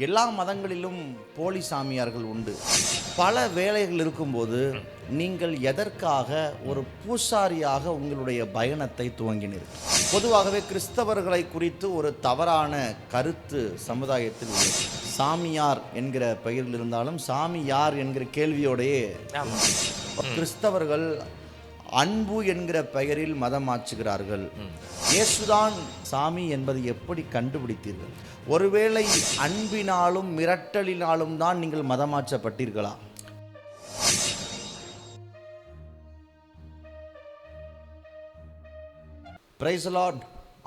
எல்லா மதங்களிலும் போலி சாமியார்கள் உண்டு. பல வேலைகள் இருக்கும்போது நீங்கள் எதற்காக ஒரு பூசாரியாக உங்களுடைய பயணத்தை துவங்கினீர்கள்? பொதுவாகவே கிறிஸ்தவர்களை குறித்து ஒரு தவறான கருத்து சமுதாயத்தில் உள்ளது. சாமியார் என்கிற பெயரில் இருந்தாலும் சாமி யார் என்கிற கேள்வியோடையே கிறிஸ்தவர்கள் அன்பு என்கிற பெயரில் மதம் மாற்றுகிறார்கள். இயேசுதான் சாமி என்பதை எப்படி கண்டுபிடித்தீர்கள்? ஒருவேளை அன்பினாலும் மிரட்டலினாலும் தான் நீங்கள் மதம் மாற்றப்பட்டீர்களா? Praise the Lord.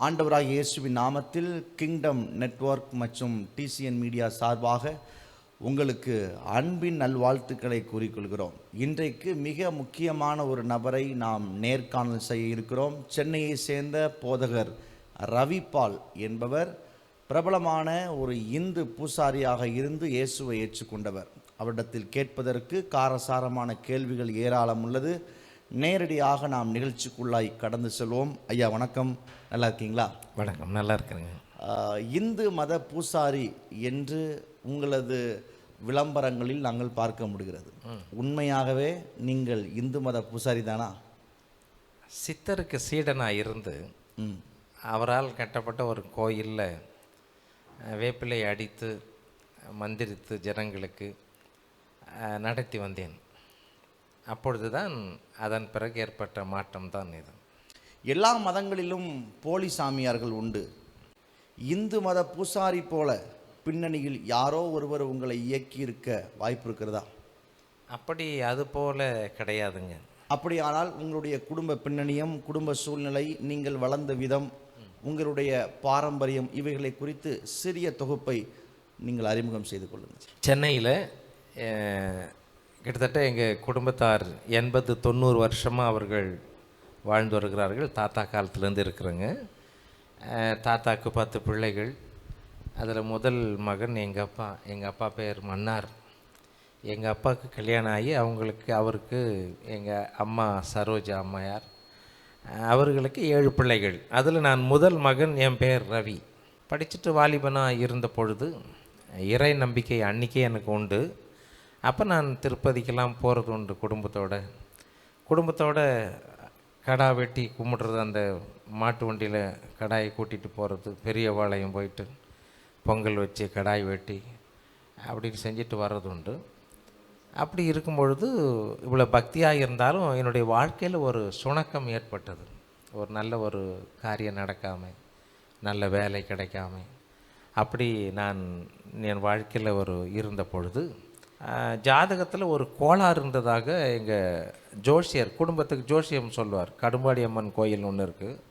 ஆண்டவராகிய இயேசுவின் நாமத்தில் கிங்டம் நெட்வொர்க் மற்றும் டிசிஎன் மீடியா சார்பாக உங்களுக்கு அன்பின் நல்வாழ்த்துக்களை கூறிக்கொள்கிறோம். இன்றைக்கு மிக முக்கியமான ஒரு நபரை நாம் நேர்காணல் செய்ய இருக்கிறோம். சென்னையை சேர்ந்த போதகர் ரவிபால் என்பவர் பிரபலமான ஒரு இந்து பூசாரியாக இருந்து இயேசுவை ஏற்றுக்கொண்டவர். அவரிடத்தில் கேட்பதற்கு காரசாரமான கேள்விகள் ஏராளம் உள்ளது. நேரடியாக நாம் நிகழ்ச்சிக்குள்ளாய் கடந்து செல்வோம். ஐயா வணக்கம், நல்லா இருக்கீங்களா? வணக்கம், நல்லா இருக்கிறேங்க. இந்து மத பூசாரி என்று உங்களது விளம்பரங்களில் நாங்கள் பார்க்க முடிகிறது. உண்மையாகவே நீங்கள் இந்து மத பூசாரி தானா? சித்தருக்கு சீடனாக இருந்து அவரால் கட்டப்பட்ட ஒரு கோயிலில் வேப்பிலை அடித்து மந்திரித்து ஜனங்களுக்கு நடத்தி வந்தேன். அப்பொழுது தான் அதன் பிறகு ஏற்பட்ட மாற்றம் தான் இது. எல்லா மதங்களிலும் போலி சாமியார்கள் உண்டு. இந்து மத பூசாரி போல பின்னணியில் யாரோ ஒருவர் உங்களை இயக்கி இருக்க வாய்ப்பு இருக்கிறதா? அப்படி அது போல கிடையாதுங்க. அப்படியானால் உங்களுடைய குடும்ப பின்னணியம், குடும்ப சூழ்நிலை, நீங்கள் வளர்ந்த விதம், உங்களுடைய பாரம்பரியம் இவைகளை குறித்து சிறிய தொகுப்பை நீங்கள் அறிமுகம் செய்து கொள்ளுங்கள். சென்னையில் கிட்டத்தட்ட எங்கள் குடும்பத்தார் 80-90 வருஷமாக அவர்கள் வாழ்ந்து வருகிறார்கள். தாத்தா காலத்துலேருந்து இருக்கிறேங்க. தாத்தாக்கு 10 பிள்ளைகள். அதில் முதல் மகன் எங்கள் அப்பா பேர் மன்னார். எங்கள் அப்பாவுக்கு கல்யாணம் ஆகி அவருக்கு எங்கள் அம்மா சரோஜா அம்மையார், அவர்களுக்கு 7 பிள்ளைகள். அதில் நான் முதல் மகன். என் பேர் ரவி. படிச்சுட்டு வாலிபனாக இருந்த பொழுது இறை நம்பிக்கை அன்றைக்கே எனக்கு உண்டு. அப்போ நான் திருப்பதிக்கெல்லாம் போகிறது உண்டு குடும்பத்தோட கடா வெட்டி கும்பிட்றது, அந்த மாட்டு வண்டியில் கடாயை கூட்டிகிட்டு போகிறது, பெரிய பாளையம் போயிட்டு பொங்கல் வச்சு கடாய் வெட்டி அப்படின்னு செஞ்சுட்டு வர்றது உண்டு. அப்படி இருக்கும் பொழுது இவ்வளோ பக்தியாக இருந்தாலும் என்னுடைய வாழ்க்கையில் ஒரு சுணக்கம் ஏற்பட்டது. ஒரு நல்ல ஒரு காரியம் நடக்காமல், நல்ல வேலை கிடைக்காம, அப்படி நான் என் வாழ்க்கையில் இருந்த பொழுது ஜாதகத்தில் ஒரு கோளாறு இருந்ததாக எங்கள் ஜோசியர், குடும்பத்துக்கு ஜோசியம் சொல்லுவார். கடும்பாடி அம்மன் கோயில் ஒன்று இருக்குது,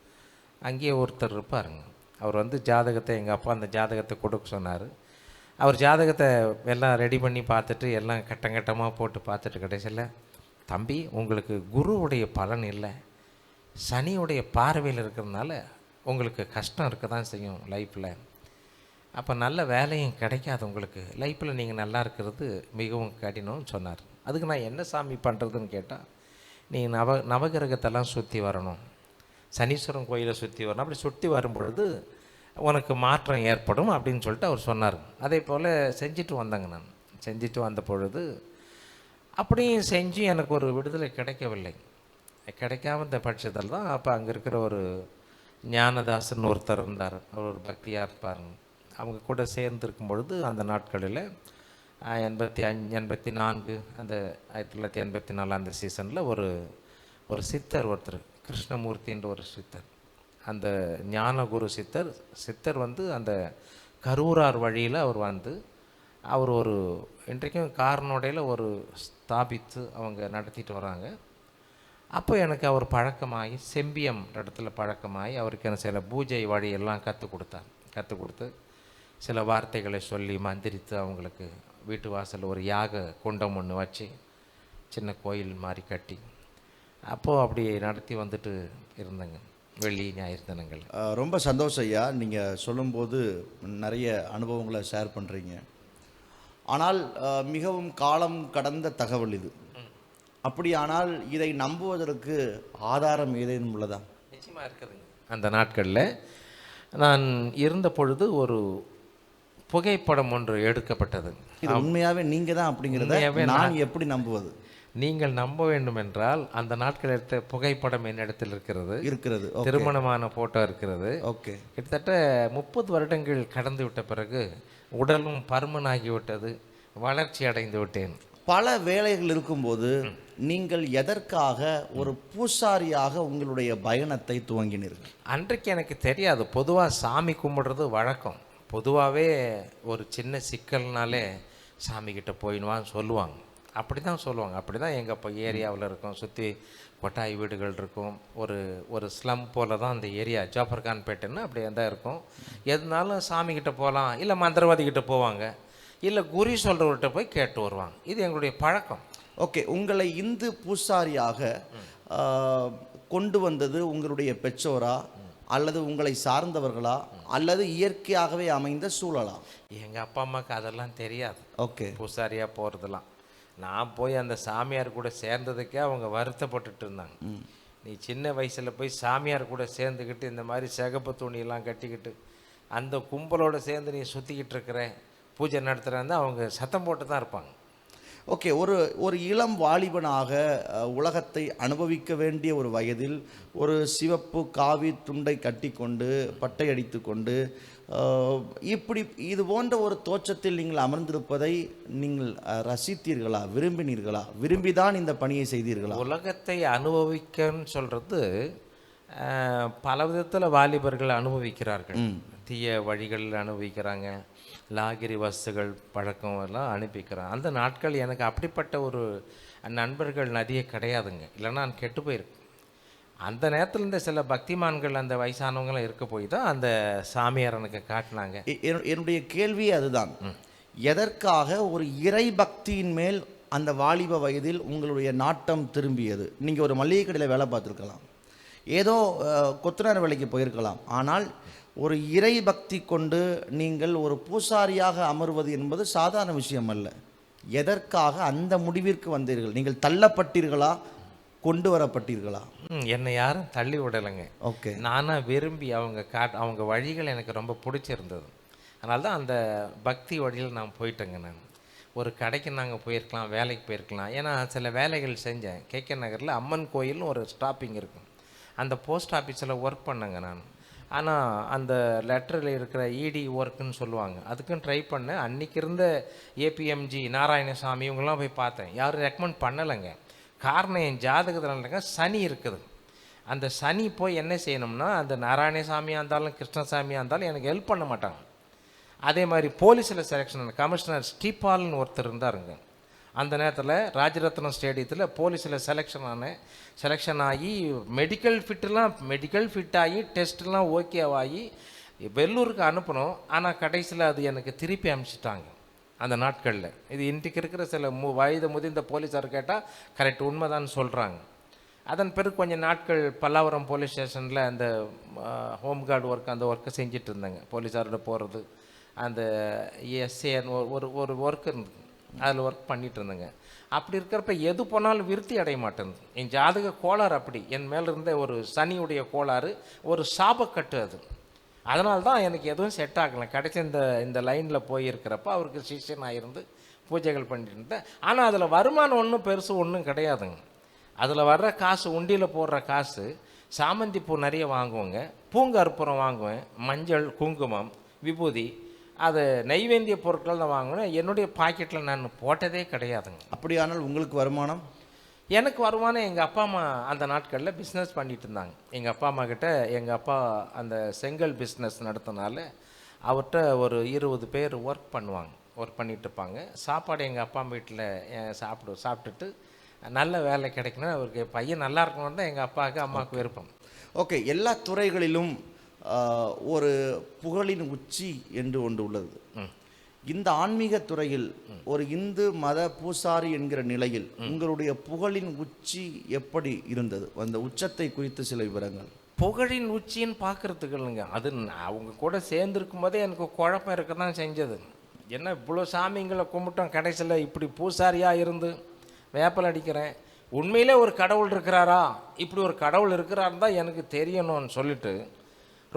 அங்கேயே ஒருத்தர் இருப்பாருங்க. அவர் ஜாதகத்தை, எங்கள் அப்பா அந்த ஜாதகத்தை கொடுக்க சொன்னார். அவர் ஜாதகத்தை எல்லாம் ரெடி பண்ணி பார்த்துட்டு எல்லாம் கட்டமாக போட்டு பார்த்துட்டு கடைசியில், தம்பி உங்களுக்கு குருவுடைய பலன் இல்லை, சனியுடைய பார்வையில் இருக்கிறதுனால உங்களுக்கு கஷ்டம் இருக்க தான் செய்யும் லைஃப்பில். அப்போ நல்ல வேலையும் கிடைக்காது உங்களுக்கு, லைஃப்பில் நீங்கள் நல்லா இருக்கிறது மிகவும் கடினம்னு சொன்னார். அதுக்கு நான் என்ன சாமி பண்ணுறதுன்னு கேட்டால், நீ நவகிரகத்தெல்லாம் சுற்றி வரணும், சனீஸ்வரன் கோயிலை சுற்றி வரணும். அப்படி சுற்றி வரும்பொழுது உனக்கு மாற்றம் ஏற்படும் அப்படின்னு சொல்லிட்டு அவர் சொன்னார். அதே போல் செஞ்சுட்டு வந்தேங்க. நான் செஞ்சுட்டு வந்த பொழுது அப்படியும் செஞ்சு எனக்கு ஒரு விடுதலை கிடைக்கவில்லை. கிடைக்காம இந்த பட்சத்தில் தான் அப்போ அங்கே இருக்கிற ஒரு ஞானதாசன் ஒருத்தர் இருந்தார். அவர் ஒரு பக்தியாக இருப்பாருங்க. அவங்க கூட சேர்ந்துருக்கும் பொழுது அந்த நாட்களில் 85-84 அந்த 1984 அந்த சீசனில் ஒரு சித்தர் ஒருத்தர், கிருஷ்ணமூர்த்தின்ற ஒரு சித்தர், அந்த ஞானகுரு சித்தர் அந்த கரூரார் வழியில் அவர் ஒரு இன்றைக்கும் காரனோடையில் ஒரு ஸ்தாபித்து அவங்க நடத்திட்டு வராங்க. அப்போ எனக்கு அவர் பழக்கமாகி, செம்பியம் இடத்துல பழக்கமாகி, அவருக்கு எனக்கு சில பூஜை வழியெல்லாம் கற்றுக் கொடுத்து சில வார்த்தைகளை சொல்லி மந்திரித்து அவங்களுக்கு வீட்டு வாசலில் ஒரு யாக குண்டம் ஒன்று வச்சு சின்ன கோயில் மாதிரி கட்டி அப்போது அப்படி நடத்தி வந்துட்டு இருந்தேங்க, வெள்ளி ஞாயிறு தினங்கள். ரொம்ப சந்தோஷம் ஐயா, நீங்கள் சொல்லும்போது நிறைய அனுபவங்களை ஷேர் பண்ணுறீங்க. ஆனால் மிகவும் காலம் கடந்த தகவல் இது. அப்படியானால் இதை நம்புவதற்கு ஆதாரம் ஏதேனும் உள்ளதா? நிச்சயமாக இருக்குதுங்க. அந்த நாட்களில் நான் இருந்த பொழுது ஒரு புகைப்படம் ஒன்று எடுக்கப்பட்டது. இது உண்மையாவே நீங்க தான் அப்படிங்கிறத உண்மையாவே நான் எப்படி நம்புவது? நீங்கள் நம்ப வேண்டும் என்றால் அந்த நாட்கள் எடுத்த புகைப்படம் என்னிடத்தில் இருக்கிறது. இருக்கிறது. திருமணமான ஃபோட்டோ இருக்கிறது. ஓகே. கிட்டத்தட்ட 30 வருடங்கள் கடந்து விட்ட பிறகு உடலும் பருமனாகிவிட்டது, வளர்ச்சி அடைந்து விட்டேன். பல வேலைகள் இருக்கும்போது நீங்கள் எதற்காக ஒரு பூசாரியாக உங்களுடைய பயணத்தை துவங்கினீர்கள்? அன்றைக்கு எனக்கு தெரியாது. பொதுவாக சாமி கும்பிடுறது வழக்கம். பொதுவாகவே ஒரு சின்ன சிக்கல்னாலே சாமிக்கிட்ட போயிடுவான்னு சொல்லுவாங்க. அப்படி தான் சொல்லுவாங்க. அப்படி தான் எங்கள் இப்போ ஏரியாவில் இருக்கும். சுற்றி கொட்டாய் வீடுகள் இருக்கும். ஒரு ஸ்லம் போல தான் அந்த ஏரியா. ஜாஃபர்கான்பேட்டைன்னு அப்படி தான் இருக்கும். எதுனாலும் சாமிக்கிட்ட போகலாம், இல்லை மந்திரவாதிக்கிட்ட போவாங்க, இல்லை குறி சொல்கிறவர்கிட்ட போய் கேட்டு வருவாங்க. இது எங்களுடைய பழக்கம். ஓகே. உங்களை இந்து பூசாரியாக கொண்டு வந்தது உங்களுடைய பெற்றோரா, அல்லது உங்களை சார்ந்தவர்களா, அல்லது இயற்கையாகவே அமைந்த சூழலா? எங்கள் அப்பா அம்மாவுக்கு அதெல்லாம் தெரியாது. ஓகே. பூசாரியாக போகிறதெல்லாம். நான் போய் அந்த சாமியார் கூட சேர்ந்ததுக்கே அவங்க வருத்தப்பட்டுட்டு இருந்தாங்க. நீ சின்ன வயசில் போய் சாமியார் கூட சேர்ந்துக்கிட்டு இந்த மாதிரி சிகப்பு துணியெல்லாம் கட்டிக்கிட்டு அந்த கும்பலோடு சேர்ந்து நீ சுற்றிக்கிட்டு இருக்கிற, பூஜை நடத்துகிறேன்னு அவங்க சத்தம் போட்டு தான் இருப்பாங்க. ஓகே. ஒரு இளம் வாலிபனாக உலகத்தை அனுபவிக்க வேண்டிய ஒரு வயதில் ஒரு சிவப்பு காவி துண்டை கட்டி கொண்டு பட்டை அடித்து கொண்டு இப்படி இது போன்ற ஒரு தோற்றத்தில் நீங்கள் அமர்ந்திருப்பதை நீங்கள் ரசித்தீர்களா, விரும்பினீர்களா, விரும்பிதான் இந்த பணியை செய்தீர்களா? உலகத்தை அனுபவிக்கன்னு சொல்கிறது பல விதத்தில் வாலிபர்கள் அனுபவிக்கிறார்கள். தீய வழிகள் அனுபவிக்கிறாங்க, லாகிரி வஸ்துகள் பழக்கம் எல்லாம் அனுப்பிக்கிறாங்க. அந்த நாட்கள் எனக்கு அப்படிப்பட்ட ஒரு நண்பர்கள் நிறைய கிடையாதுங்க. இல்லைன்னா நான் கெட்டு போயிருக்கேன். அந்த நேரத்தில் இந்த சில பக்திமான்கள் அந்த வயசானவங்களாம் இருக்க போய் தான் அந்த சாமியார் எனக்கு காட்டினாங்க. என்னுடைய கேள்வி அதுதான். எதற்காக ஒரு இறை பக்தியின் மேல் அந்த வாலிப வயதில் உங்களுடைய நாட்டம் திரும்பியது? நீங்கள் ஒரு மளிகை கடையில் வேலை பார்த்துருக்கலாம், ஏதோ கொத்தனார் வேலைக்கு போயிருக்கலாம். ஆனால் ஒரு இறை பக்தி கொண்டு நீங்கள் ஒரு பூசாரியாக அமர்வது என்பது சாதாரண விஷயம் அல்ல. எதற்காக அந்த முடிவிற்கு வந்தீர்கள்? நீங்கள் தள்ளப்பட்டீர்களா, கொண்டு வரப்பட்டீர்களா? என்னை யாரும் தள்ளி விடலைங்க. ஓகே. நானாக விரும்பி அவங்க வழிகள் எனக்கு ரொம்ப பிடிச்சிருந்தது. அதனால தான் அந்த பக்தி வழியில் நான் போயிட்டேங்க. நான் ஒரு கடைக்கு நாங்கள் போயிருக்கலாம், வேலைக்கு போயிருக்கலாம். ஏன்னா சில வேலைகள் செஞ்சேன். கேகே நகரில் அம்மன் கோயில்னு ஒரு ஸ்டாப்பிங் இருக்கும். அந்த போஸ்ட் ஆஃபீஸில் ஒர்க் பண்ணேங்க நான். ஆனால் அந்த லெட்டரில் இருக்கிற இடி ஒர்க்குன்னு சொல்லுவாங்க, அதுக்கும் ட்ரை பண்ணேன். அன்றைக்கி இருந்த ஏபிஎம்ஜி நாராயணசாமி இவங்கெல்லாம் போய் பார்த்தேன். யாரும் ரெக்கமெண்ட் பண்ணலைங்க. காரணம் என் ஜாதகத்தில் சனி இருக்குது. அந்த சனி போய் என்ன செய்யணும்னா, அந்த நாராயணசாமியாக இருந்தாலும் கிருஷ்ணசாமியாக இருந்தாலும் எனக்கு ஹெல்ப் பண்ண மாட்டாங்க. அதே மாதிரி போலீஸில் செலெக்ஷன் கமிஷனர் ஸ்ரீபால்னு ஒருத்தர் இருந்தாருங்க. அந்த நேரத்தில் ராஜரத்னம் ஸ்டேடியத்தில் போலீஸில் செலெக்ஷன் ஆகி மெடிக்கல் ஃபிட் ஆகி டெஸ்ட்லாம் ஓகேவாகி வெள்ளூருக்கு அனுப்பணும். ஆனால் கடைசியில் அது எனக்கு திருப்பி அனுப்பிச்சிட்டாங்க அந்த நாட்களில். இது இன்றைக்கு இருக்கிற சில வயது முதிர்ந்த போலீஸார் கேட்டால் கரெக்ட் உண்மைதான் சொல்கிறாங்க. அதன் பிறகு கொஞ்சம் நாட்கள் பல்லாவரம் போலீஸ் ஸ்டேஷனில் அந்த ஹோம்கார்டு ஒர்க் அந்த ஒர்க்கை செஞ்சிட்டு இருந்தாங்க. போலீஸாரோட போகிறது, அந்த எஸ்ஏன்னு ஒரு ஒர்க் இருந்தது, அதில் ஒர்க் பண்ணிகிட்டு இருந்தேங்க. அப்படி இருக்கிறப்ப எது போனாலும் விருத்தி அடைய மாட்டேங்குது. என் ஜாதக கோளாறு அப்படி, என் மேலே இருந்த ஒரு சனியுடைய கோளாறு, ஒரு சாபக்கட்டு அது. அதனால தான் எனக்கு எதுவும் செட் ஆகலை. கடைசி இந்த லைனில் போயிருக்கிறப்ப அவருக்கு சிஷ்யனாக இருந்து பூஜைகள் பண்ணிட்டு இருந்தேன். ஆனால் அதில் வருமானம் ஒன்றும் பெருசு ஒன்றும் கிடையாதுங்க. அதில் வர்ற காசு, உண்டியில் போடுற காசு, சாமந்தி பூ நிறைய வாங்குவோங்க, பூங்கற்பூரம் வாங்குவேன், மஞ்சள், குங்குமம், விபூதி, அது நைவேந்திய பொருட்கள் தான் வாங்கினேன். என்னுடைய பாக்கெட்டில் நான் போட்டதே கிடையாதுங்க. அப்படியானால் உங்களுக்கு வருமானம்? எனக்கு வருமானம் எங்கள் அப்பா அம்மா அந்த நாட்களில் பிஸ்னஸ் பண்ணிகிட்டு இருந்தாங்க. எங்கள் அப்பா அம்மா கிட்ட எங்கள் அப்பா அந்த செங்கல் பிஸ்னஸ் நடத்தினால அவர்கிட்ட ஒரு 20 பேர் ஒர்க் பண்ணிகிட்டு இருப்பாங்க. சாப்பாடு எங்கள் அப்பா வீட்டில் சாப்பிட்டுட்டு நல்ல வேலை கிடைக்கணும், அவருக்கு பையன் நல்லா இருக்கணும் தான் எங்கள் அப்பாவுக்கு அம்மாவுக்கு விருப்பம். ஓகே. எல்லா துறைகளிலும் ஒரு புகழின் உச்சி என்று ஒன்று உள்ளது. இந்த ஆன்மீக துறையில் ஒரு இந்து மத பூசாரி என்கிற நிலையில் உங்களுடைய புகழின் உச்சி எப்படி இருந்தது? அந்த உச்சத்தை குறித்து சில விவரங்கள். புகழின் உச்சின்னு பார்க்குறதுக்கு இல்லைங்க, அது அவங்க கூட சேர்ந்துருக்கும் போதே எனக்கு குழப்பம் இருக்க தான் செஞ்சது. என்ன இவ்வளோ சாமிங்களை கும்பிட்டோம், கடைசியில் இப்படி பூசாரியாக இருந்து வேப்பல் அடிக்கிறேன். உண்மையிலே ஒரு கடவுள் இருக்கிறாரா, இப்படி ஒரு கடவுள் இருக்கிறாருன்னு தான் எனக்கு தெரியணும்னு சொல்லிட்டு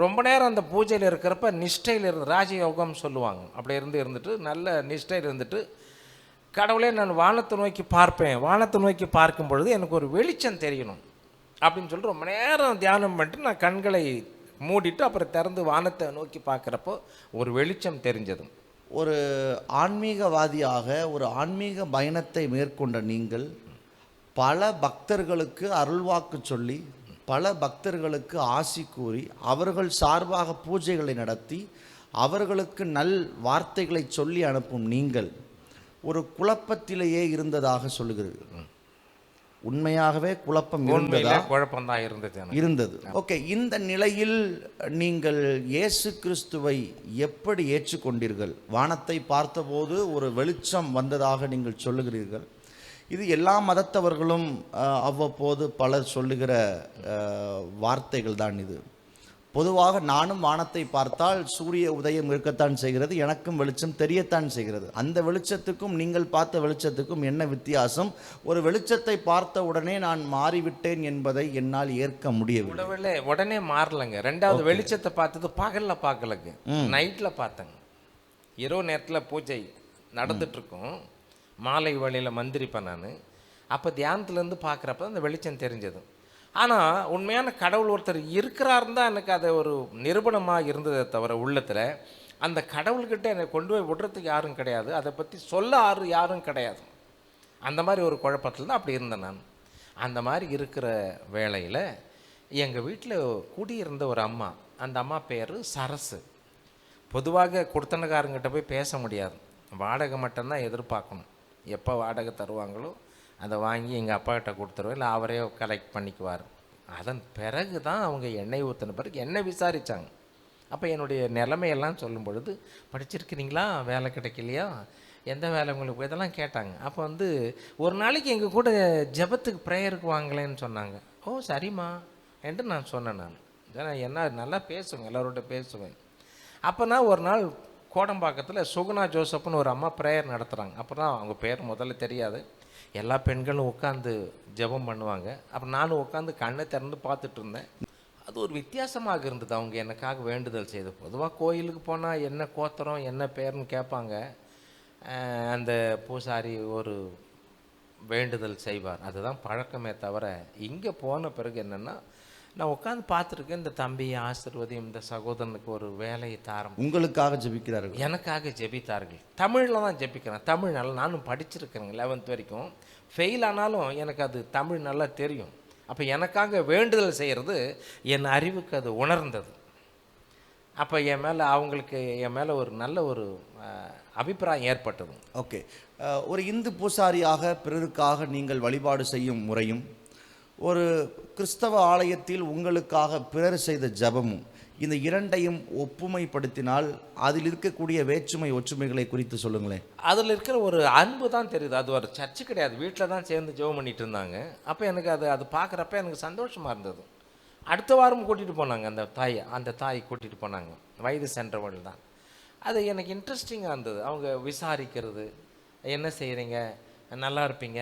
ரொம்ப நேரம் அந்த பூஜையில் இருக்கிறப்ப நிஷ்டையில் இருந்து ராஜயோகம் சொல்லுவாங்க, அப்படி இருந்துட்டு நல்ல நிஷ்டையில் இருந்துட்டு கடவுளே நான் வானத்தை நோக்கி பார்ப்பேன், வானத்தை நோக்கி பார்க்கும் பொழுது எனக்கு ஒரு வெளிச்சம் தெரியணும் அப்படின்னு சொல்லிட்டு ரொம்ப நேரம் தியானம் பண்ணிட்டு நான் கண்களை மூடிட்டு அப்புறம் திறந்து வானத்தை நோக்கி பார்க்குறப்போ ஒரு வெளிச்சம் தெரிஞ்சது. ஒரு ஆன்மீகவாதியாக ஒரு ஆன்மீக பயணத்தை மேற்கொண்ட நீங்கள் பல பக்தர்களுக்கு அருள்வாக்கு சொல்லி பல பக்தர்களுக்கு ஆசி கூறி அவர்கள் சார்பாக பூஜைகளை நடத்தி அவர்களுக்கு நல் வார்த்தைகளை சொல்லி அனுப்பும் நீங்கள் ஒரு குழப்பத்திலேயே இருந்ததாக சொல்லுகிறீர்கள். உண்மையாகவே குழப்பம் இருந்ததா? குழப்பம்தான் இருந்தது. ஓகே, இந்த நிலையில் நீங்கள் இயேசு கிறிஸ்துவை எப்படி ஏற்றுக்கொண்டீர்கள்? வானத்தை பார்த்தபோது ஒரு வெளிச்சம் வந்ததாக நீங்கள் சொல்லுகிறீர்கள். இது எல்லா மதத்தவர்களும் அவ்வப்போது பலர் சொல்லுகிற வார்த்தைகள் தான் இது. பொதுவாக நானும் வானத்தை பார்த்தால் சூரிய உதயம் இருக்கத்தான் செய்கிறது, எனக்கும் வெளிச்சம் தெரியத்தான் செய்கிறது. அந்த வெளிச்சத்துக்கும் நீங்கள் பார்த்த வெளிச்சத்துக்கும் என்ன வித்தியாசம்? ஒரு வெளிச்சத்தை பார்த்த உடனே நான் மாறிவிட்டேன் என்பதை என்னால் ஏற்க முடியவில்லை. உடனே மாறலங்க. ரெண்டாவது வெளிச்சத்தை பார்த்தது பகல்ல பார்க்கலங்க, நைட்ல பார்த்தேங்க. இரவு நேரத்தில் பூஜை நடந்துட்டு இருக்கும், மாலை வேளையில் மந்திரிப்பேன் நான். அப்போ தியானத்துலேருந்து பார்க்குறப்ப அந்த வெளிச்சம் தெரிஞ்சது. ஆனால் உண்மையான கடவுள் ஒருத்தர் இருக்கிறாருன்னு தான் எனக்கு அது ஒரு நிரூபணமாக இருந்ததை தவிர உள்ளத்தில் அந்த கடவுள்கிட்ட என்னை கொண்டு போய் விடுறதுக்கு யாரும் கிடையாது, அதை பற்றி சொல்ல யாரும் கிடையாது. அந்த மாதிரி ஒரு குழப்பத்தில் தான் அப்படி இருந்தேன் நான். அந்த மாதிரி இருக்கிற வேளையில் எங்கள் வீட்டில் குடியிருந்த ஒரு அம்மா, அந்த அம்மா பேர் சரசு. பொதுவாக கொடுத்தனக்காரங்கிட்ட போய் பேச முடியாது, வாடகை மட்டும்தான் எதிர்பார்க்கணும். எப்போ வாடகை தருவாங்களோ அதை வாங்கி எங்கள் அப்பாக்கிட்ட கொடுத்துருவேன், இல்லை அவரே கலெக்ட் பண்ணிக்குவார். அதன் பிறகு தான் அவங்க எண்ணெய் ஊற்றின பிறகு என்ன விசாரித்தாங்க. அப்போ என்னுடைய நிலைமையெல்லாம் சொல்லும் பொழுது, படிச்சிருக்கிறீங்களா, வேலை கிடைக்கலையா, எந்த வேலை உங்களுக்கு, இதெல்லாம் கேட்டாங்க. அப்போ ஒரு நாளைக்கு எங்கள் கூட ஜெபத்துக்கு ப்ரேயருக்கு வாங்கலேன்னு சொன்னாங்க. ஓ சரிம்மா என்று நான் சொன்னேன். நான் என்ன நல்லா பேசுவேன், எல்லோரோட பேசுவேன். அப்போ நான் ஒரு நாள் கோடம்பாக்கத்தில் சுகுணா ஜோசப்னு ஒரு அம்மா ப்ரேயர் நடத்துகிறாங்க. அப்போ தான் அவங்க பேர் முதல்ல தெரியாது. எல்லா பெண்களும் உட்காந்து ஜெபம் பண்ணுவாங்க. அப்புறம் நானும் உட்காந்து கண்ணை திறந்து பார்த்துட்டு இருந்தேன். அது ஒரு வித்தியாசமாக இருந்தது. அவங்க எனக்காக வேண்டுதல் செய்து, பொதுவாக கோயிலுக்கு போனால் என்ன கோத்திரம் என்ன பேர்னு கேட்பாங்க. அந்த பூசாரி ஒரு வேண்டுதல் செய்வார், அதுதான் பழக்கமே தவிர இங்கே போன பிறகு என்னென்னா நான் உட்காந்து பார்த்துருக்கேன். இந்த தம்பியை ஆசீர்வதியும், இந்த சகோதரனுக்கு ஒரு வேலையை தாரம், உங்களுக்காக ஜெபிக்கிறார்கள், எனக்காக ஜெபித்தார்கள். தமிழில் தான் ஜெபிக்கிறேன். தமிழ் நல்லா நானும் படிச்சிருக்கிறேங்க, 11th வரைக்கும். ஃபெயில் ஆனாலும் எனக்கு அது தமிழ் நல்லா தெரியும். அப்போ எனக்காக வேண்டுதல் செய்கிறது என் அறிவுக்கு அது உணர்ந்தது. அப்போ என் மேலே அவங்களுக்கு என் மேலே ஒரு நல்ல ஒரு அபிப்பிராயம் ஏற்பட்டது. ஓகே, ஒரு இந்து பூசாரியாக பிறருக்காக நீங்கள் வழிபாடு செய்யும் முறையும் ஒரு கிறிஸ்தவ ஆலயத்தில் உங்களுக்காக பிறர் செய்த ஜபமும், இந்த இரண்டையும் ஒப்புமைப்படுத்தினால் அதில் இருக்கக்கூடிய வேற்றுமை ஒற்றுமைகளை குறித்து சொல்லுங்களேன். அதில் இருக்கிற ஒரு அன்பு தான் தெரியுது. அது ஒரு சர்ச்சு கிடையாது, வீட்டில் தான் சேர்ந்து ஜெபம் பண்ணிட்டு இருந்தாங்க. அப்போ எனக்கு அது பார்க்குறப்ப எனக்கு சந்தோஷமாக இருந்தது. அடுத்த வாரம் கூட்டிகிட்டு போனாங்க அந்த தாய் கூட்டிகிட்டு போனாங்க, வயது சென்றவர்கள் தான். அது எனக்கு இன்ட்ரெஸ்டிங்காக இருந்தது. அவங்க விசாரிக்கிறது, என்ன செய்கிறீங்க, நல்லா இருப்பீங்க,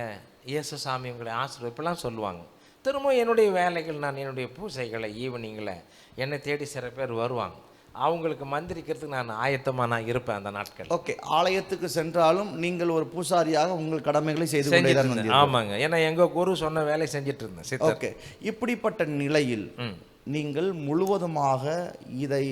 இயேசு சாமி உங்களை ஆசீர்வாதம் இப்படிலாம் சொல்லுவாங்க. திரும்ப என்னுடைய வேலைகள், நான் என்னுடைய பூஜைகளை ஈவினிங்கில் என்னை தேடி சில பேர் வருவாங்க. அவங்களுக்கு மந்திரிக்கிறதுக்கு நான் ஆயத்தமாக நான் இருப்பேன் அந்த நாட்கள். ஓகே, ஆலயத்துக்கு சென்றாலும் நீங்கள் ஒரு பூசாரியாக உங்கள் கடமைகளை செய்து ஆமாங்க, ஏன்னா எங்கள் குரு சொன்ன வேலையை செஞ்சுட்டு இருந்தேன். ஓகே, இப்படிப்பட்ட நிலையில் நீங்கள் முழுவதுமாக இதை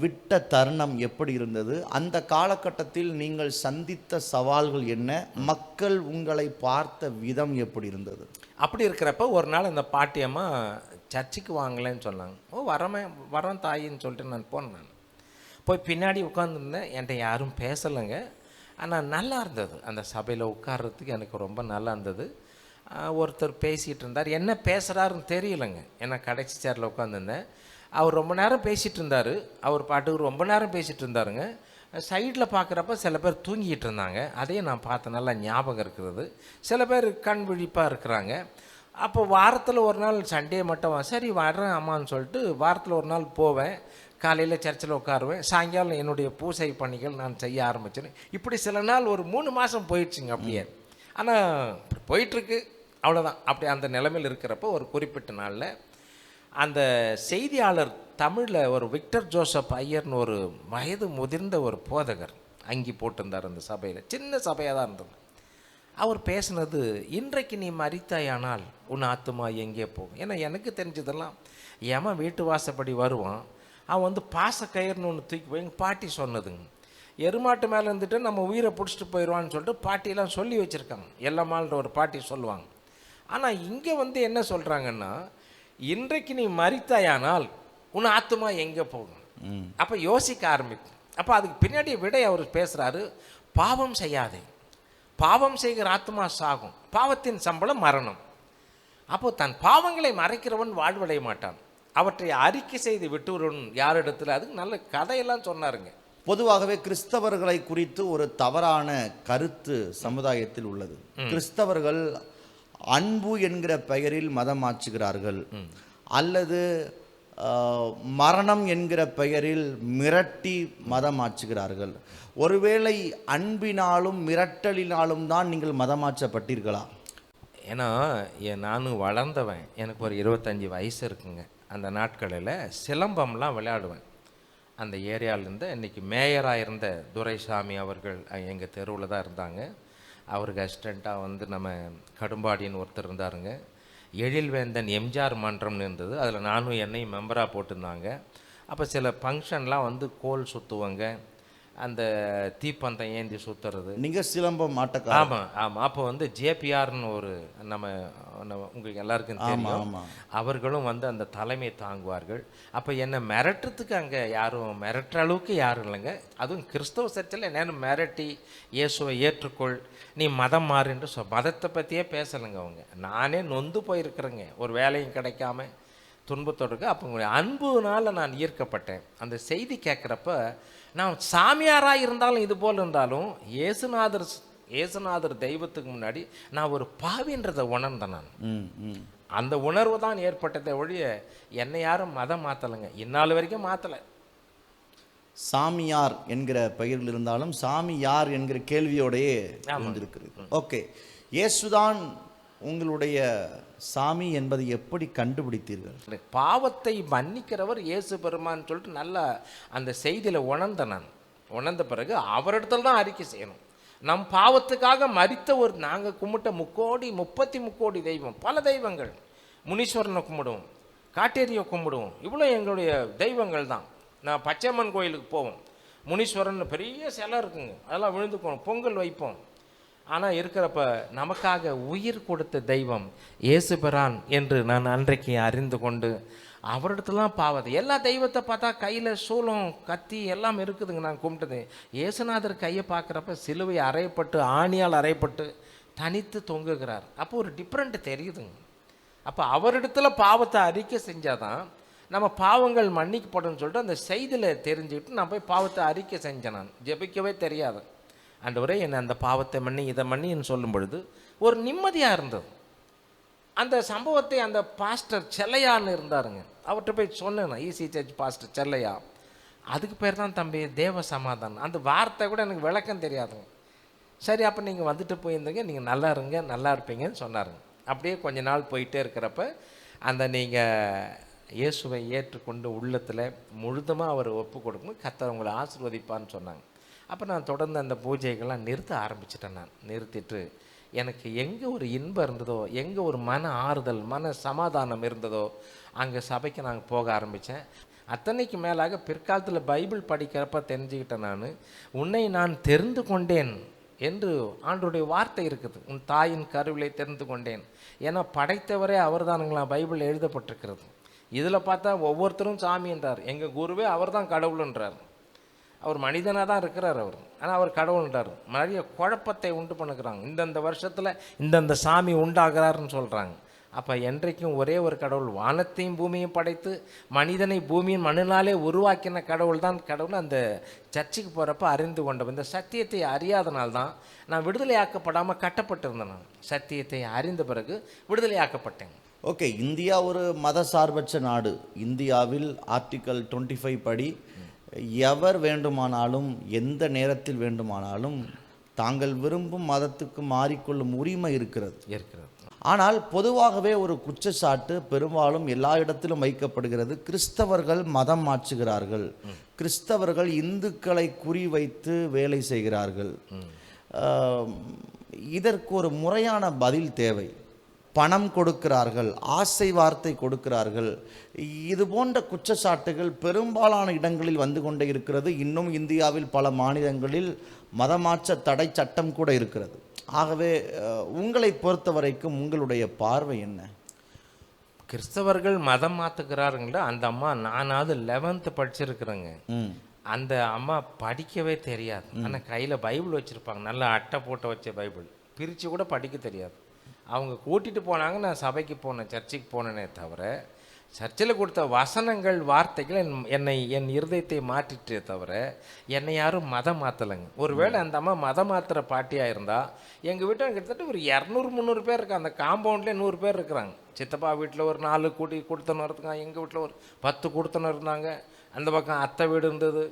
விட்ட தருணம் எப்படி இருந்தது? அந்த காலகட்டத்தில் நீங்கள் சந்தித்த சவால்கள் என்ன? மக்கள் உங்களை பார்த்த விதம் எப்படி இருந்தது? அப்படி இருக்கிறப்ப ஒரு நாள் அந்த பாட்டியம்மா சர்ச்சுக்கு வாங்கலைன்னு சொன்னாங்க. ஓ வரேன் தாயின்னு சொல்லிட்டு நான் போனேன். நான் போய் பின்னாடி உட்காந்துருந்தேன். என்கிட்ட யாரும் பேசலைங்க. ஆனால் நல்லா இருந்தது, அந்த சபையில் உட்கார்றதுக்கு எனக்கு ரொம்ப நல்லா இருந்தது. ஒருத்தர் பேசிகிட்டு இருந்தார், என்ன பேசுகிறாருன்னு தெரியலைங்க, ஏன்னா கடைசி சேரில் உட்காந்துருந்தேன். அவர் ரொம்ப நேரம் பேசிகிட்டு இருந்தார், அவர் பாட்டுக்கு ரொம்ப நேரம் பேசிகிட்டு இருந்தாருங்க. சைடில் பார்க்குறப்ப சில பேர் தூங்கிட்டு இருந்தாங்க, அதையும் நான் பார்த்த நல்லா ஞாபகம் இருக்கிறது. சில பேர் கண் விழிப்பாக இருக்கிறாங்க. அப்போ வாரத்தில் ஒரு நாள் சண்டே மட்டும் சரி வர்றேன் அம்மான்னு சொல்லிட்டு வாரத்தில் ஒரு நாள் போவேன். காலையில் சர்ச்சில் உட்காருவேன், சாயங்காலம் என்னுடைய பூசை பணிகள் நான் செய்ய ஆரம்பிச்சேன். இப்படி சில நாள் ஒரு 3 மாதம் போயிடுச்சுங்க அப்படியே. ஆனால் போயிட்டுருக்கு, அவ்வளோதான். அப்படி அந்த நிலைமையில் இருக்கிறப்போ ஒரு குறிப்பிட்ட நாளில் அந்த செய்தியாளர் தமிழில் ஒரு விக்டர் ஜோசப் ஐயர்னு ஒரு வயது முதிர்ந்த ஒரு போதகர் அங்கி போட்டிருந்தார் அந்த சபையில். சின்ன சபையாக தான் இருந்தது. அவர் பேசுனது, இன்றைக்கு நீ மரித்தாயானால் உன் ஆத்துமா எங்கே போகும். ஏன்னா எனக்கு தெரிஞ்சதெல்லாம் எவன் வீட்டு வாசப்படி வருவான், அவன் வந்து பாசக்கயிறுன்னு ஒன்று தூக்கி போய் எங்கள் பாட்டி சொன்னதுங்க. எருமாட்டு மேலே இருந்துட்டு நம்ம உயிரை பிடிச்சிட்டு போயிடுவான்னு சொல்லிட்டு பாட்டியெல்லாம் சொல்லி வச்சுருக்காங்க. எல்லம்மாள்ன்ற ஒரு பாட்டி சொல்லுவாங்க. ஆனால் இங்கே வந்து என்ன சொல்கிறாங்கன்னா, இன்றைக்கு நீ மரித்தாயானால் உன் ஆத்துமா எங்கே போகும். அப்போ யோசிக்க ஆரம்பிக்கும். அப்போ அதுக்கு பின்னாடி விடை அவர் பேசுகிறாரு, பாவம் செய்யாதே, பாவம் செய்கிற ஆத்மா சாகும், பாவத்தின் சம்பளம் மரணம். அப்போ தன் பாவங்களை மறைக்கிறவன் வாழ்வடைய மாட்டான், அவற்றை அறிக்கை செய்து விட்டுவன் யாரிடத்துல. அதுக்கு நல்ல கதையெல்லாம் சொன்னாருங்க. பொதுவாகவே கிறிஸ்தவர்களை குறித்து ஒரு தவறான கருத்து சமுதாயத்தில் உள்ளது. கிறிஸ்தவர்கள் அன்பு என்கிற பெயரில் மதம் மாற்றுகிறார்கள், அல்லது மரணம் என்கிற பெயரில் மிரட்டி மதம் மாற்றுகிறார்கள். ஒருவேளை அன்பினாலும் மிரட்டலினாலும் தான் நீங்கள் மதம் மாற்றப்பட்டீர்களா? ஏன்னா நானும் வளர்ந்தவன், எனக்கு ஒரு 25 வயசு இருக்குங்க. அந்த நாட்களில் சிலம்பம்லாம் விளையாடுவேன். அந்த ஏரியாவிலேருந்து இன்றைக்கி மேயராக இருந்த துரைசாமி அவர்கள் எங்கள் தெருவில் தான் இருந்தாங்க. அவருக்கு அசிஸ்டண்ட்டாக வந்து நம்ம கடும்பாடின்னு ஒருத்தர் இருந்தாருங்க. எழில்வேந்தன் எம்ஜிஆர் மன்றம்னு இருந்தது, அதில் நானும் என்னையும் மெம்பராக போட்டிருந்தாங்க. அப்போ சில ஃபங்க்ஷன்லாம் வந்து கோல் சுற்றுவாங்க, அந்த தீப்பந்தம் ஏந்தி சுற்றுறது. நீங்கள் சிலம்பம் மாட்டக்கா? ஆமாம் ஆமாம். அப்போ வந்து ஜேபிஆர்னு ஒரு நம்ம உங்களுக்கு எல்லாருக்கும் தெரியும், அவர்களும் வந்து அந்த தலைமை தாங்குவார்கள். அப்போ என்னை மிரட்டுறதுக்கு அங்கே யாரும் மிரட்டுற அளவுக்கு யாரும் இல்லைங்க. அதுவும் கிறிஸ்தவ சர்ச்சில் என்னென்னு மிரட்டி இயேசுவை ஏற்றுக்கொள், நீ மதம் மாறுன்னு மதத்தை பற்றியே பேசலைங்க அவங்க. நானே நொந்து போயிருக்கிறேங்க, ஒரு வேலையும் கிடைக்காம துன்பத்தோடு. அப்போ உங்களுடைய அன்புனால் நான் ஈர்க்கப்பட்டேன். அந்த செய்தி கேட்குறப்ப நான் சாமியாராக இருந்தாலும் இது போல் இருந்தாலும் இயேசுநாதர் தெய்வத்துக்கு முன்னாடி நான் ஒரு பாவின்றதை உணர்ந்தேன். நான் அந்த உணர்வு தான் ஏற்பட்டதை ஒழிய என்னை யாரும் மதம் மாற்றலைங்க, இந்நாள் வரைக்கும் மாற்றலை. சாமியார் என்கிற பெயரில் இருந்தாலும் சாமி யார் என்கிற கேள்வியோடையே இருக்கிறது. ஓகே, இயேசுதான் உங்களுடைய சாமி என்பதை எப்படி கண்டுபிடித்தீர்கள்? பாவத்தை மன்னிக்கிறவர் இயேசு பெருமான்னு சொல்லிட்டு நல்லா அந்த செய்தியில் உணர்ந்த பிறகு அவரிடத்துல தான் அறிக்கை செய்யணும். நம் பாவத்துக்காக மரித்த ஒரு நாங்கள் கும்பிட்ட 33 தெய்வம், பல தெய்வங்கள், முனீஸ்வரனை கும்பிடுவோம், காட்டேரியை கும்பிடுவோம், இவ்வளோ எங்களுடைய தெய்வங்கள் தான். நான் பச்சையம்மன் கோயிலுக்கு போவோம், முனீஸ்வரன் பெரிய சிலை இருக்குங்க, அதெல்லாம் விழுந்துக்குவோம், பொங்கல் வைப்போம். ஆனால் இருக்கிறப்ப நமக்காக உயிர் கொடுத்த தெய்வம் இயேசு பெறான் என்று நான் அன்றைக்கு அறிந்து கொண்டு அவரிடத்துலாம் பாவத்தை, எல்லா தெய்வத்தை பார்த்தா கையில் சூலம் கத்தி எல்லாம் இருக்குதுங்க. நான் கும்பிட்டது இயேசுநாதர் கையை பார்க்குறப்ப சிலுவை அறையப்பட்டு ஆணியால் அறையப்பட்டு தனித்து தொங்குகிறார். அப்போ ஒரு டிஃப்ரெண்ட் தெரியுதுங்க. அப்போ அவரிடத்துல பாவத்தை அறிக்கை செஞ்சாதான் நம்ம பாவங்கள் மன்னிக்கப்படும் சொல்லிட்டு அந்த செய்தியில் தெரிஞ்சுக்கிட்டு நான் போய் பாவத்தை அறிக்கை செஞ்சேன். நான் ஜெபிக்கவே தெரியாது. ஆண்டவரே என்னை அந்த பாவத்தை மன்னி இதை மன்னின்னு சொல்லும் பொழுது ஒரு நிம்மதியாக இருந்தது. அந்த சம்பவத்தை அந்த பாஸ்டர் செல்லையான்னு இருந்தாருங்க, அவர்கிட்ட போய் சொன்னேன், ஈசி சர்ச் பாஸ்டர் செல்லையா. அதுக்கு பேர் தான் தம்பி தேவ சமாதானம். அந்த வார்த்தை கூட எனக்கு விளக்கம் தெரியாதுங்க. சரி, அப்போ நீங்கள் வந்துட்டு போயிருந்தீங்க, நீங்கள் நல்லா இருங்க, நல்லா இருப்பீங்கன்னு சொன்னாருங்க. அப்படியே கொஞ்ச நாள் போயிட்டே இருக்கிறப்ப அந்த நீங்கள் இயேசுவை ஏற்றுக்கொண்டு உள்ளத்தில் முழுதுமாக அவர் ஒப்பு கொடுக்கும்போது கர்த்தர் உங்களை ஆசீர்வதிப்பான்னு சொன்னாங்க. அப்போ நான் தொடர்ந்து அந்த பூஜைகள்லாம் நிறுத்த ஆரம்பிச்சிட்டேன். நான் நிறுத்திட்டு எனக்கு எங்கே ஒரு இன்பம் இருந்ததோ, எங்கே ஒரு மன ஆறுதல், மன சமாதானம் இருந்ததோ அங்கே சபைக்கு நாங்கள் போக ஆரம்பித்தேன். அத்தனைக்கு மேலாக பிற்காலத்தில் பைபிள் படிக்கிறப்ப தெரிஞ்சுக்கிட்டேன், நான் உன்னை நான் தெரிந்து கொண்டேன் என்று ஆண்டவருடைய வார்த்தை இருக்குது. உன் தாயின் கருவிலை தெரிந்து கொண்டேன். ஏன்னா படைத்தவரே அவர் தானுங்களாம், பைபிள் எழுதப்பட்டிருக்கிறது. இதில் பார்த்தா ஒவ்வொருத்தரும் சாமி என்றார். எங்கள் குருவே அவர் தான் கடவுள்ன்றார். அவர் மனிதனாக தான் இருக்கிறார் அவர், ஆனால் அவர் கடவுள்ன்றார். நிறைய குழப்பத்தை உண்டு பண்ணுக்கிறாங்க. இந்தந்த வருஷத்தில் இந்தந்த சாமி உண்டாகிறாருன்னு சொல்கிறாங்க. அப்போ என்றைக்கும் ஒரே ஒரு கடவுள், வானத்தையும் பூமியும் படைத்து மனிதனை பூமியின் மண்ணினாலே உருவாக்கின கடவுள் தான் கடவுள். அந்த சர்ச்சுக்கு போகிறப்ப அறிந்து கொண்டோம். இந்த சத்தியத்தை அறியாதனால்தான் நான் விடுதலையாக்கப்படாமல் கட்டப்பட்டிருந்தேன். நான் சத்தியத்தை அறிந்த பிறகு விடுதலையாக்கப்பட்டேன். ஓகே, இந்தியா ஒரு மதசார்பற்ற நாடு. இந்தியாவில் ஆர்டிக்கல் 25 படி எவர் வேண்டுமானாலும் எந்த நேரத்தில் வேண்டுமானாலும் தாங்கள் விரும்பும் மதத்துக்கு மாறிக்கொள்ளும் உரிமை இருக்கிறது. இருக்கிறது. ஆனால் பொதுவாகவே ஒரு குற்றச்சாட்டு பெரும்பாலும் எல்லா இடத்திலும் வைக்கப்படுகிறது. கிறிஸ்தவர்கள் மதம் மாற்றுகிறார்கள், கிறிஸ்தவர்கள் இந்துக்களை குறிவைத்து வேலை செய்கிறார்கள். இதற்கு ஒரு முறையான பதில் தேவை. பணம் கொடுக்கிறார்கள், ஆசை வார்த்தை கொடுக்கிறார்கள். இது போன்ற குற்றச்சாட்டுகள் பெரும்பாலான இடங்களில் வந்து கொண்டே இருக்கிறது. இன்னும் இந்தியாவில் பல மாநிலங்களில் மதமாற்ற தடை சட்டம் கூட இருக்கிறது. ஆகவே உங்களை பொறுத்த வரைக்கும் உங்களுடைய பார்வை என்ன? கிறிஸ்தவர்கள் மதம் மாற்றுகிறாருங்களா? அந்த அம்மா நானாவது 11th படிச்சிருக்கிறேங்க. அந்த அம்மா படிக்கவே தெரியாது. ஆனால் கையில் பைபிள் வச்சுருப்பாங்க, நல்லா அட்டை போட்டு வச்ச பைபிள், பிரித்து கூட படிக்க தெரியாது. அவங்க கூட்டிகிட்டு போனாங்க, நான் சபைக்கு போனேன், சர்ச்சுக்கு போனேனே தவிர சர்ச்சில் கொடுத்த வசனங்கள் வார்த்தைகள் என் இருதயத்தை மாற்றிட்டே தவிர என்னை யாரும் மதம் மாற்றலைங்க. ஒருவேளை அந்த அம்மா மதம் மாற்றுற பாட்டியாக இருந்தால் எங்கள் வீட்டில் கிட்டத்தட்ட ஒரு 200-300 பேர் இருக்காங்க. அந்த காம்பவுண்ட்லேயே 100 பேர் இருக்கிறாங்க. சித்தப்பா வீட்டில் ஒரு 4 கொடுத்தனர் இருக்காங்க, எங்கள் வீட்டில் ஒரு 10 கொடுத்தனர் இருந்தாங்க, அந்த பக்கம் அத்தை வீடு இருந்தது,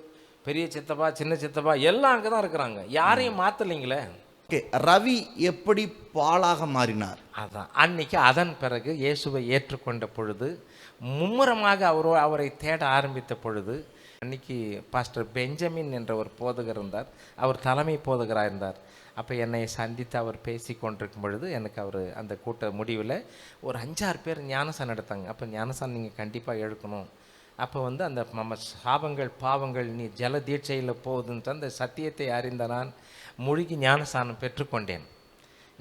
பெரிய சித்தப்பா சின்ன சித்தப்பா எல்லாம் அங்கே தான் இருக்கிறாங்க. யாரையும் மாற்றலைங்களே. ஓகே, ரவி எப்படி பாலாக மாறினார்? அதான் அன்னைக்கு அதன் பிறகு இயேசுவை ஏற்றுக்கொண்ட பொழுது, மும்முரமாக அவரை தேட ஆரம்பித்த பொழுது, அன்னைக்கு பாஸ்டர் பெஞ்சமின் என்ற ஒரு போதகர் இருந்தார். அவர் தலைமை போதகராக இருந்தார். அப்போ என்னை சந்தித்து அவர் பேசி கொண்டிருக்கும் பொழுது எனக்கு அவர் அந்த கூட்ட முடிவில் ஒரு 5-6 பேர் ஞானசானம் எடுத்தாங்க. அப்போ ஞானசானம் நீங்கள் கண்டிப்பாக எடுக்கணும். அப்போ அந்த நம்ம சாபங்கள் பாவங்கள் நீ ஜல தீட்சையில் போகுதுன்ட்டு அந்த சத்தியத்தை அறிந்த நான் முழுகி ஞானஸ்தானம் பெற்றுக்கொண்டேன்.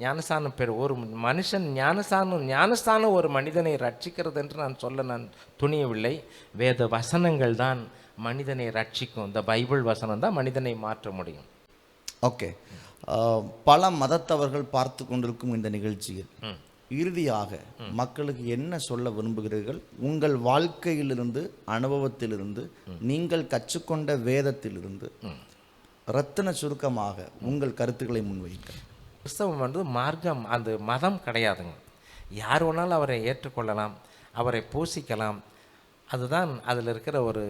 ஞானஸ்தானம் ஒரு மனுஷன் ஞானஸ்தானம் ஒரு மனிதனை ரட்சிக்கிறது என்று நான் சொல்ல துணியவில்லை. வேத வசனங்கள் தான் மனிதனை ரட்சிக்கும். இந்த பைபிள் வசனம் தான் மனிதனை மாற்ற முடியும். ஓகே, பல மதத்தவர்கள் பார்த்து கொண்டிருக்கும் இந்த நிகழ்ச்சியில் இறுதியாக மக்களுக்கு என்ன சொல்ல விரும்புகிறீர்கள்? உங்கள் வாழ்க்கையிலிருந்து, அனுபவத்திலிருந்து, நீங்கள் கற்றுக்கொண்ட வேதத்திலிருந்து ரத்தின சுருக்கமாக உங்கள் கருத்துக்களை முன்வைக்க. கிறிஸ்தவம் மார்க்கம், அந்த மதம் கிடையாதுங்க. யார் வேணாலும் அவரை ஏற்றுக்கொள்ளலாம், அவரை பூசிக்கலாம். அதுதான் அதில் இருக்கிற ஒரு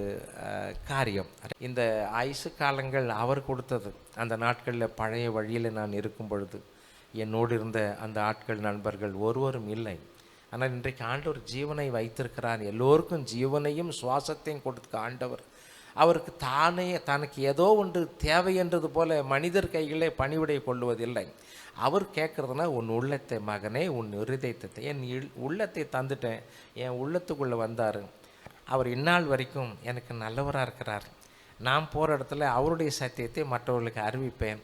காரியம். இந்த ஆயுசு காலங்கள் அவர் கொடுத்தது. அந்த நாட்களில் பழைய வழியில் நான் இருக்கும் பொழுது என்னோடு இருந்த அந்த ஆட்கள் நண்பர்கள் ஒருவரும் இல்லை. ஆனால் இன்றைக்கு ஆண்டவர் ஜீவனை வைத்திருக்கிறார். எல்லோருக்கும் ஜீவனையும் சுவாசத்தையும் கொடுத்த ஆண்டவர் அவருக்கு தனக்கு ஏதோ ஒன்று தேவை என்றது போல மனிதர் கைகளே பணிவிடை கொள்வதில்லை. அவர் கேட்குறதுனா, உன் உள்ளத்தை மகனே, உன் இருதயத்தை, என் உள்ளத்தை தந்துட்டேன், என் உள்ளத்துக்குள்ளே வந்தார். அவர் இந்நாள் வரைக்கும் எனக்கு நல்லவராக இருக்கிறார். நான் போகிற இடத்துல அவருடைய சத்தியத்தை மற்றவர்களுக்கு அறிவிப்பேன்.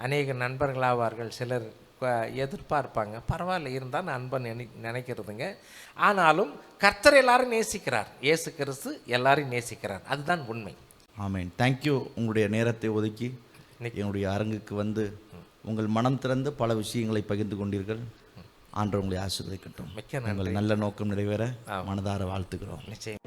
அநேக நண்பர்களாவார்கள். சிலர் எதிர்பார்ப்பாங்க, பரவாயில்ல இருந்தால் நண்பன் நினைக்கிறதுங்க. ஆனாலும் கர்த்தர் எல்லாரும் நேசிக்கிறார். இயேசு கிறிஸ்து எல்லாரையும் நேசிக்கிறார். அதுதான் உண்மை. ஆமென். தேங்க்யூ. உங்களுடைய நேரத்தை ஒதுக்கி என்னுடைய அரங்குக்கு வந்து உங்கள் மனம் திறந்து பல விஷயங்களை பகிர்ந்து கொண்டீர்கள். ஆண்டவர் உங்களை ஆசீர்வதிக்கட்டும். மிக்க நன்றி. உங்கள் நல்ல நோக்கம் நிறைவேற மனதார வாழ்த்துக்கிறோம். நிச்சயம்.